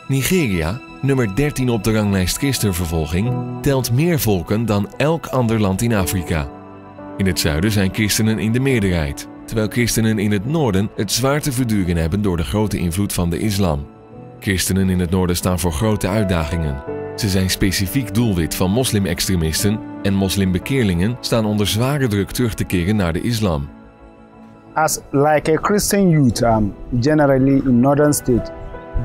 Nigeria, nummer 13 op de ranglijst christenvervolging, telt meer volken dan elk ander land in Afrika. In het zuiden zijn christenen in de meerderheid, terwijl christenen in het noorden het zwaar te verduren hebben door de grote invloed van de islam. Christenen in het noorden staan voor grote uitdagingen. Ze zijn specifiek doelwit van moslimextremisten en moslimbekeerlingen staan onder zware druk terug te keren naar de islam. As like a Christian youth, generally in northern state,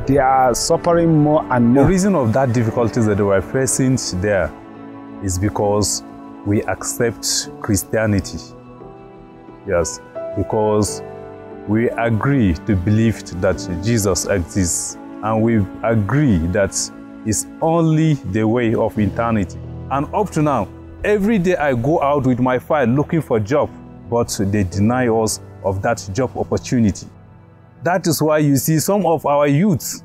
they are suffering more and more. The reason of that difficulties that we are facing there is because we accept Christianity. Yes, because we agree to believe that Jesus exists, and we agree that it's only the way of eternity. And up to now, every day I go out with my file looking for a job, but they deny us of that job opportunity. That is why you see some of our youths,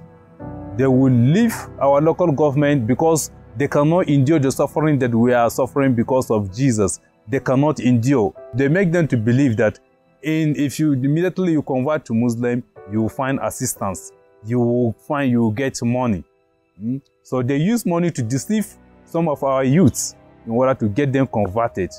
they will leave our local government because they cannot endure the suffering that we are suffering because of Jesus. They cannot endure. They make them to believe that if you immediately convert to Muslim, you will find assistance. You will get money. So they use money to deceive some of our youths in order to get them converted.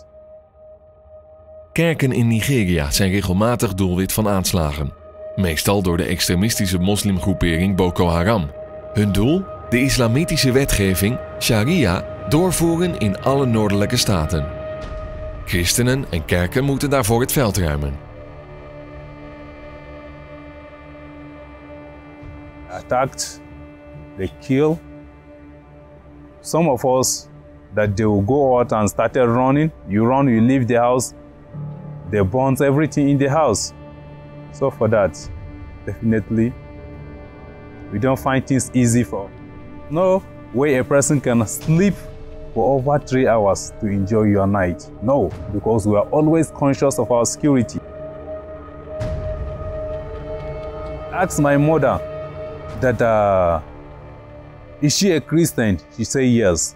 Kerken in Nigeria zijn regelmatig doelwit van aanslagen. Meestal door de extremistische moslimgroepering Boko Haram. Hun doel? De islamitische wetgeving, sharia, doorvoeren in alle noordelijke staten. Christenen en kerken moeten daarvoor het veld ruimen. Attacked, they kill. Some of us that they will go out and started running. You run, you leave the house. They burn everything in the house. So for that, definitely, we don't find things easy for. No way a person can sleep for over 3 hours to enjoy your night. No, because we are always conscious of our security. Ask my mother that is she a Christian? She say yes.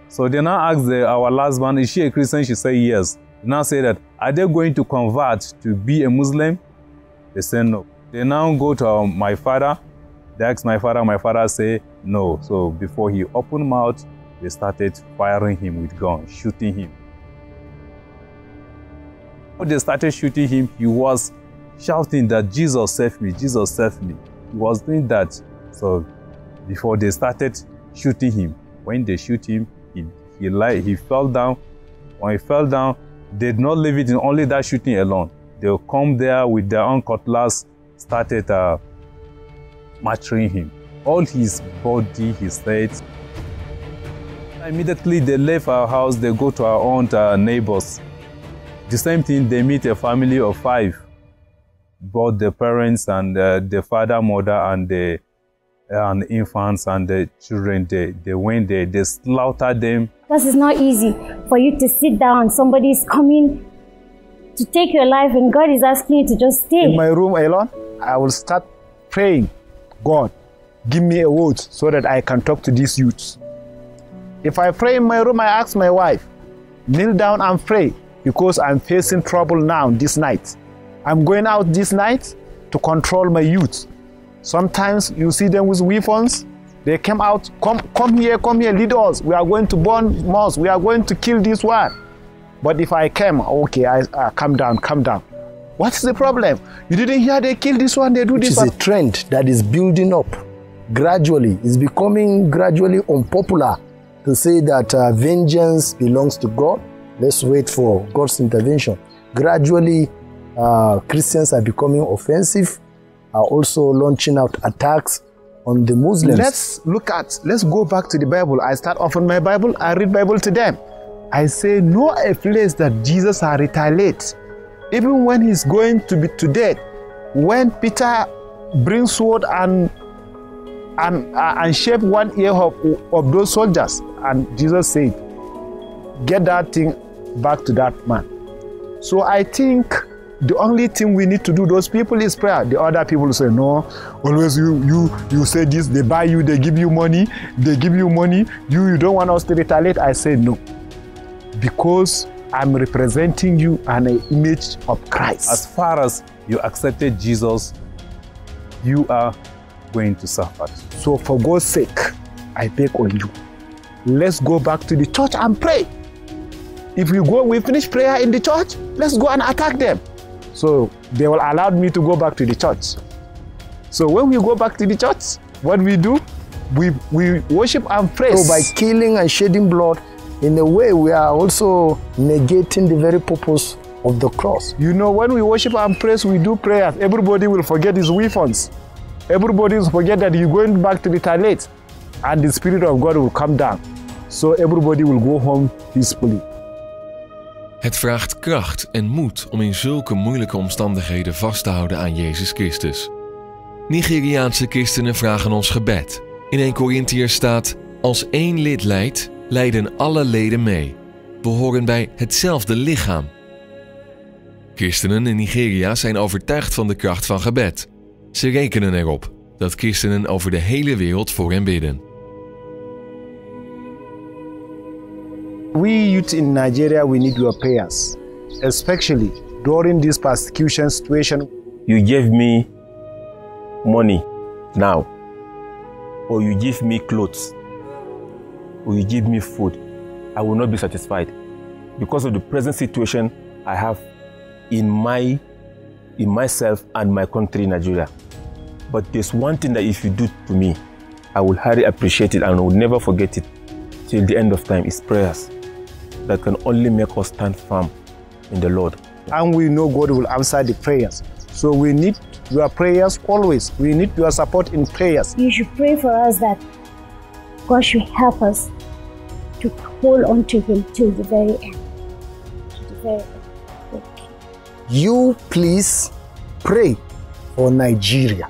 So they now ask our last one, is she a Christian? She say yes. They now say that, are they going to convert to be a Muslim? They say no. They now go to my father. They ask my father say no. So before he opened mouth, they started firing him with guns, shooting him. When they started shooting him, he was shouting that Jesus save me, Jesus save me. He was doing that. So before they started shooting him, when they shoot him, he fell down. When he fell down, they did not leave it in only that shooting alone. They'll come there with their own cutlass, started martyring him. All his body, his head. Immediately they left our house, they go to our own neighbors. The same thing, they meet a family of 5. Both the parents and the father, mother, and the infants and the children, they went there, they slaughtered them. Because it's not easy for you to sit down, somebody's coming to take your life and God is asking you to just stay. In my room alone, I will start praying, God, give me a word so that I can talk to these youths. If I pray in my room, I ask my wife, kneel down and pray because I'm facing trouble now this night. I'm going out this night to control my youth. Sometimes you see them with weapons. They come out, come here, lead us. We are going to burn mosques. We are going to kill this one. But if I came, okay, calm down. What's the problem? You didn't hear they kill this one, they do this one. It's a trend that is building up gradually. It's becoming gradually unpopular to say that vengeance belongs to God. Let's wait for God's intervention. Gradually, Christians are becoming offensive, are also launching out attacks on the Muslims. Let's go back to the Bible. I start off on my Bible, I read Bible to them. I say, know a place that Jesus has retaliated. Even when he's going to be to death, when Peter brings sword and shave one ear of those soldiers, and Jesus said, get that thing back to that man. So I think the only thing we need to do, those people, is prayer. The other people say, no, always you say this, they buy you, they give you money, you don't want us to retaliate. I say no, because I'm representing you an image of Christ. As far as you accepted Jesus, you are going to suffer. So for God's sake, I beg on you, let's go back to the church and pray. If we finish prayer in the church, let's go and attack them. So they will allow me to go back to the church. So when we go back to the church, what we do, we worship and praise. So by killing and shedding blood, in a way we are also negating the very purpose of the cross. You know, when we worship and praise, we do prayers. Everybody will forget his weapons. Everybody will forget that you're going back to the toilet, and the Spirit of God will come down. So everybody will go home peacefully. Het vraagt kracht en moed om in zulke moeilijke omstandigheden vast te houden aan Jezus Christus. Nigeriaanse christenen vragen ons gebed. In 1 Korintiërs staat: als één lid lijdt, lijden alle leden mee. We horen bij hetzelfde lichaam. Christenen in Nigeria zijn overtuigd van de kracht van gebed. Ze rekenen erop dat christenen over de hele wereld voor hen bidden. We youth in Nigeria, we need your prayers, especially during this persecution situation. You give me money now, or you give me clothes, or you give me food, I will not be satisfied because of the present situation I have in myself and my country, Nigeria. But there's one thing that if you do to me, I will highly appreciate it and I will never forget it till the end of time. It's prayers that can only make us stand firm in the Lord. And we know God will answer the prayers. So we need your prayers always. We need your support in prayers. You should pray for us that God should help us to hold on to Him till the very end. To the very end. Okay. You please pray for Nigeria.